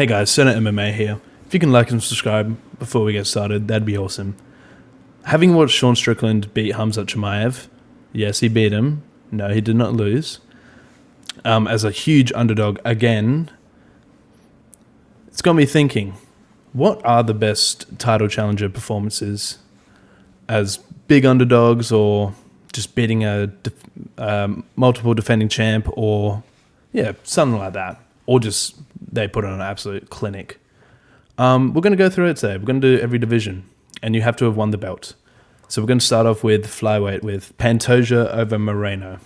Hey guys, SurnettMMA here. If you can like and subscribe before we get started, that'd be awesome. Having watched Sean Strickland beat Khamzat Chimaev, yes, he beat him. No, he did not lose. As a huge underdog again, it's got me thinking, what are the best title challenger performances as big underdogs, or just beating a multiple defending champ, or something like that, or just they put on an absolute clinic. We're going to go through it today. We're going to do every division, and you have to have won the belt. So we're going to start off with flyweight with Pantoja over Moreno.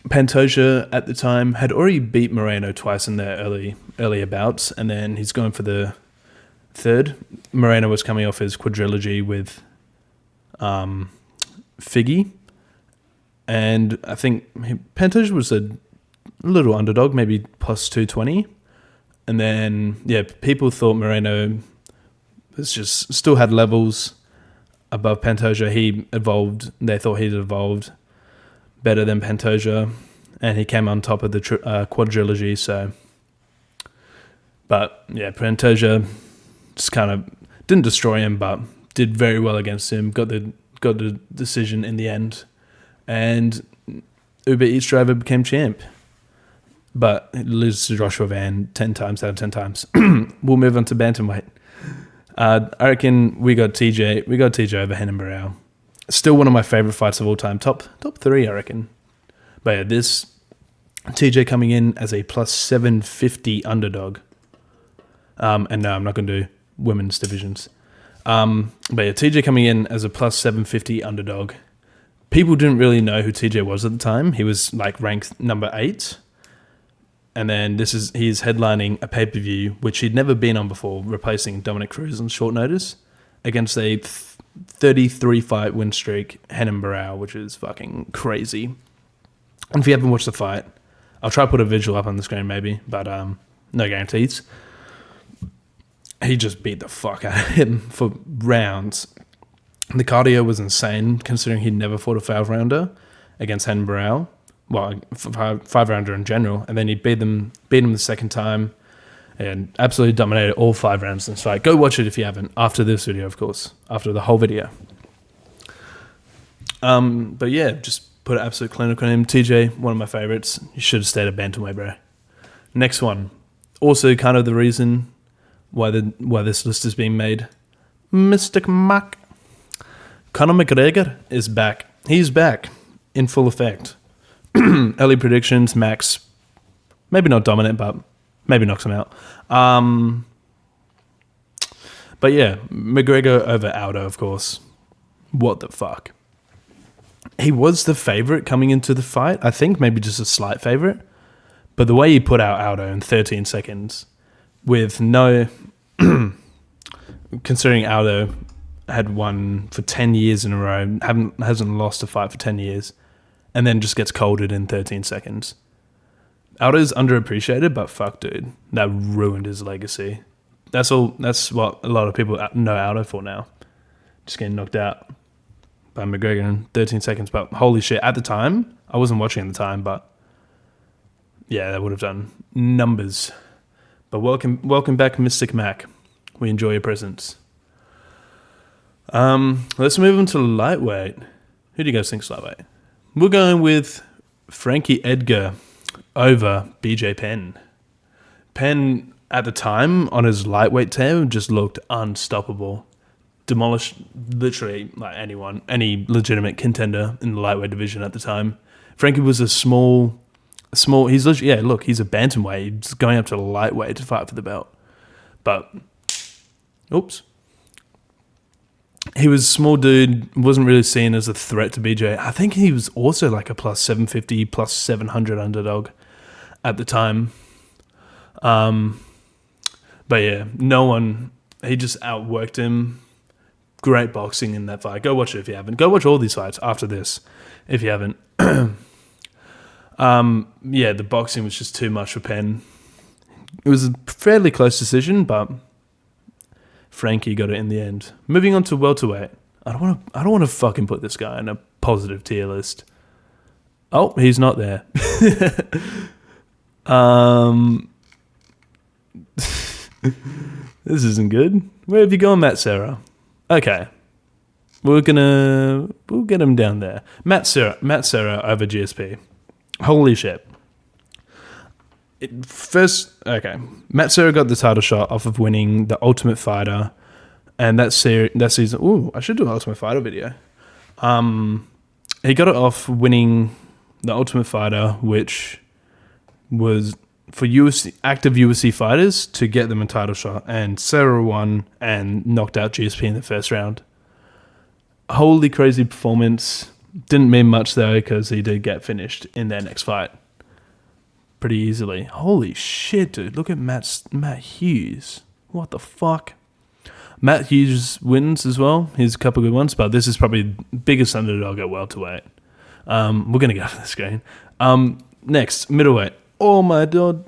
Pantoja at the time had already beat Moreno twice in their earlier bouts, and then he's going for the third. Moreno was coming off his quadrilogy with Figgy, and I think Pantoja was a little underdog, maybe plus 220. And then, people thought Moreno was just still had levels above Pantoja. He evolved. They thought he'd evolved better than Pantoja, and he came on top of the quadrilogy. So, but Pantoja just kind of didn't destroy him, but did very well against him. Got the decision in the end, and Uber Eats driver became champ. But it loses to Joshua Van 10 times out of 10 times. We'll move on to bantamweight. I reckon we got TJ over Renan Barão. Still one of my favorite fights of all time. Top 3, I reckon. But this TJ coming in as a plus 750 underdog. And no, I'm not going to do women's divisions. TJ coming in as a plus 750 underdog. People didn't really know who TJ was at the time. He was like ranked number 8. And then he's headlining a pay-per-view, which he'd never been on before, replacing Dominic Cruz on short notice against a 33-fight win streak, Renan Barão, which is fucking crazy. And if you haven't watched the fight, I'll try to put a visual up on the screen maybe, but no guarantees. He just beat the fuck out of him for rounds. The cardio was insane, considering he'd never fought a 5-rounder against Renan Barão. Well, 5-rounder in general, and then he beat him the second time, and absolutely dominated all 5 rounds in this fight. Go watch it if you haven't, after this video, of course, after the whole video. Just put an absolute clinic on him. TJ, one of my favorites. You should have stayed at bantamweight, bro. Next one, also kind of the reason why this list is being made. Mystic Mac. Conor McGregor is back. He's back in full effect. Early predictions, Max, maybe not dominant, but maybe knocks him out. McGregor over Aldo, of course. What the fuck? He was the favorite coming into the fight. I think maybe just a slight favorite. But the way he put out Aldo in 13 seconds with no... considering Aldo had won for 10 years in a row, hasn't lost a fight for 10 years, and then just gets colded in 13 seconds. Aldo's underappreciated, but fuck, dude. That ruined his legacy. That's what a lot of people know Aldo for now. Just getting knocked out by McGregor in 13 seconds. But holy shit, at the time, I wasn't watching at the time, but yeah, that would have done numbers. But welcome back, Mystic Mac. We enjoy your presence. Let's move on to lightweight. Who do you guys think's lightweight? We're going with Frankie Edgar over BJ Penn. Penn, at the time, on his lightweight tail, just looked unstoppable. Demolished literally like anyone, any legitimate contender in the lightweight division at the time. Frankie was a small, he's literally, he's a bantamweight. He's going up to the lightweight to fight for the belt. But, oops. He was a small dude, wasn't really seen as a threat to BJ. I think he was also like a plus 750, plus 700 underdog at the time. He just outworked him. Great boxing in that fight. Go watch it if you haven't. Go watch all these fights after this if you haven't. The boxing was just too much for Penn. It was a fairly close decision, but Frankie got it in the end. Moving on to welterweight. I don't want to fucking put this guy in a positive tier list. Oh, he's not there. This isn't good. Where have you gone, Matt Serra? Okay. We'll get him down there. Matt Serra over GSP. Holy shit. Matt Serra got the title shot off of winning the Ultimate Fighter, and that season. Ooh, I should do an Ultimate Fighter video. He got it off winning the Ultimate Fighter, which was for active UFC fighters to get them a title shot, and Serra won and knocked out GSP in the first round. Holy crazy performance. Didn't mean much though, because he did get finished in their next fight pretty easily. Holy shit, dude. Look at Matt Hughes. What the fuck? Matt Hughes wins as well. Here's a couple of good ones, but this is probably the biggest underdog at welterweight. We're going to go for the screen. Next, middleweight. Oh my god.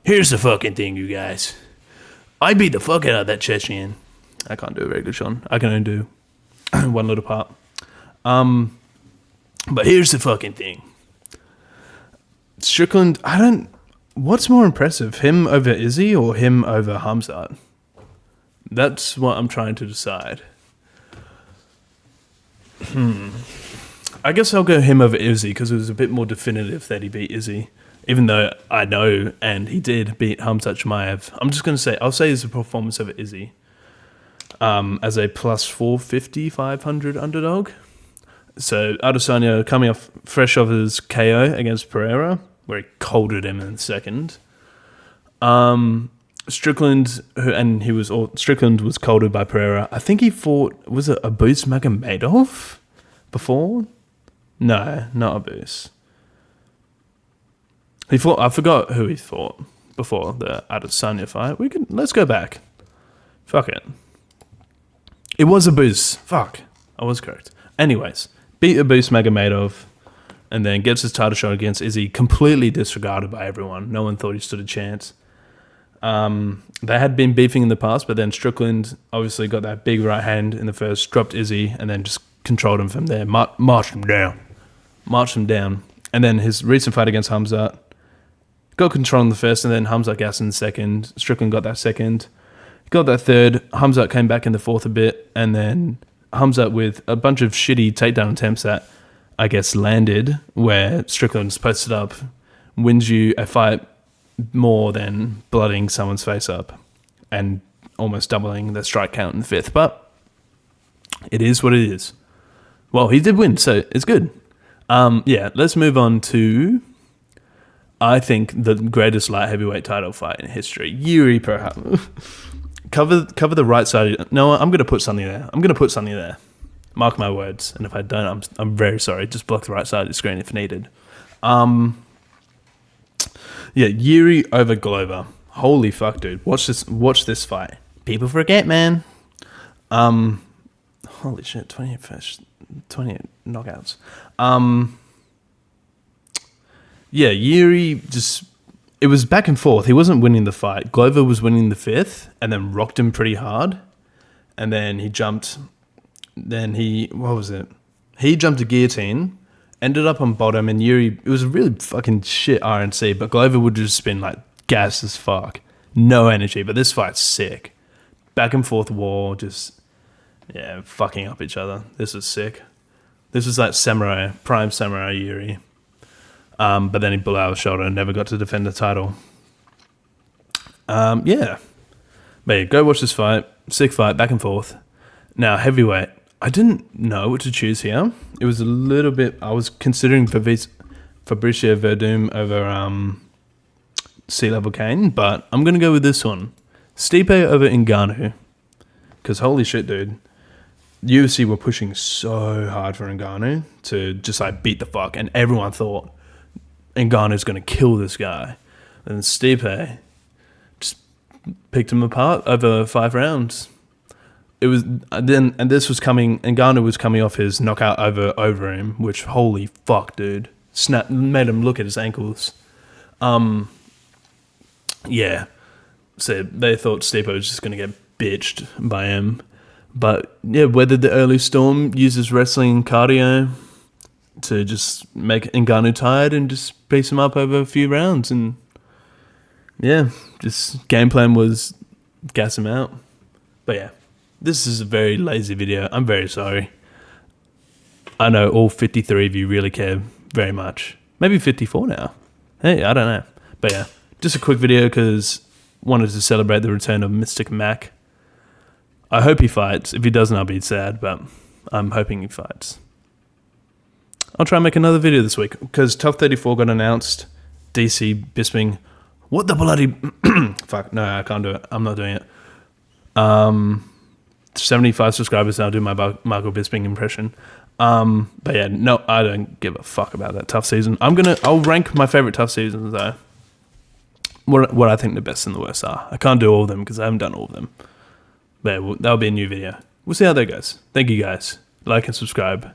Here's the fucking thing, you guys. I beat the fuck out of that Chechen. I can't do a very good Sean. I can only do one little part. But here's the fucking thing. Strickland, what's more impressive, him over Izzy or him over Hamzat? That's what I'm trying to decide. I guess I'll go him over Izzy because it was a bit more definitive that he beat Izzy. Even though I know, and he did beat Hamzat Chimaev. I'm just going to say, I'll say it's a performance over Izzy. As a plus 450, 500 underdog. So Adesanya coming off fresh off his KO against Pereira, where he colded him in the second. Strickland was colded by Pereira. I think he fought, was it Abus Magomedov before? No, not Abus. I forgot who he fought before the Adesanya fight. Let's go back. Fuck it. It was Abus. Fuck. I was correct. Anyways, beat Abus Magomedov and then gets his title shot against Izzy, completely disregarded by everyone. No one thought he stood a chance. They had been beefing in the past, but then Strickland obviously got that big right hand in the first, dropped Izzy, and then just controlled him from there, marched him down. And then his recent fight against Hamzat, got control in the first, and then Hamzat gassed in the second. Strickland got that second. Got that third. Hamzat came back in the fourth a bit, and then Hamzat with a bunch of shitty takedown attempts that, I guess, landed, where Strickland's posted up, wins you a fight more than blooding someone's face up and almost doubling the strike count in the fifth. But it is what it is. Well, he did win, so it's good. Let's move on to, I think, the greatest light heavyweight title fight in history. Yuri Prohaska. Cover the right side. No, I'm going to put something there. Mark my words. And if I don't, I'm very sorry. Just block the right side of the screen if needed. Yuri over Glover. Holy fuck, dude. Watch this fight. People forget, man. Holy shit, 28 knockouts. Yuri just... It was back and forth. He wasn't winning the fight. Glover was winning the fifth and then rocked him pretty hard. And then he jumped... What was it? He jumped a guillotine, ended up on bottom, and Yuri... It was a really fucking shit RNC, but Glover would just been like gas as fuck. No energy, but this fight's sick. Back and forth war, just... Yeah, fucking up each other. This is sick. This was like prime samurai Yuri. But then he blew out his shoulder and never got to defend the title. But yeah, go watch this fight. Sick fight, back and forth. Now, heavyweight. I didn't know what to choose here. It was a little bit... I was considering Fabricio Verdum over Sea Level Kane, but I'm going to go with this one. Stipe over Ngannou. Because holy shit, dude. UFC were pushing so hard for Ngannou to just like beat the fuck, and everyone thought Ngannou's going to kill this guy. And Stipe just picked him apart over 5 rounds. It was Ngannou was coming off his knockout over Overeem, which holy fuck, dude, made him look at his ankles. So they thought Stipe was just going to get bitched by him. But yeah, weathered the early storm, uses wrestling cardio to just make Ngannou tired and just piece him up over a few rounds. And yeah, just game plan was gas him out. But yeah, this is a very lazy video. I'm very sorry. I know all 53 of you really care very much. Maybe 54 now. Hey, I don't know. But yeah, just a quick video because wanted to celebrate the return of Mystic Mac. I hope he fights. If he doesn't, I'll be sad, but I'm hoping he fights. I'll try and make another video this week because Tough 34 got announced. DC Bisping. What the bloody... Fuck, no, I can't do it. I'm not doing it. 75 subscribers now. I'll do my Michael Bisping impression. But yeah, no, I don't give a fuck about that tough season. I'll rank my favorite tough seasons though. What I think the best and the worst are. I can't do all of them because I haven't done all of them. But yeah, that'll be a new video. We'll see how that goes. Thank you guys. Like and subscribe.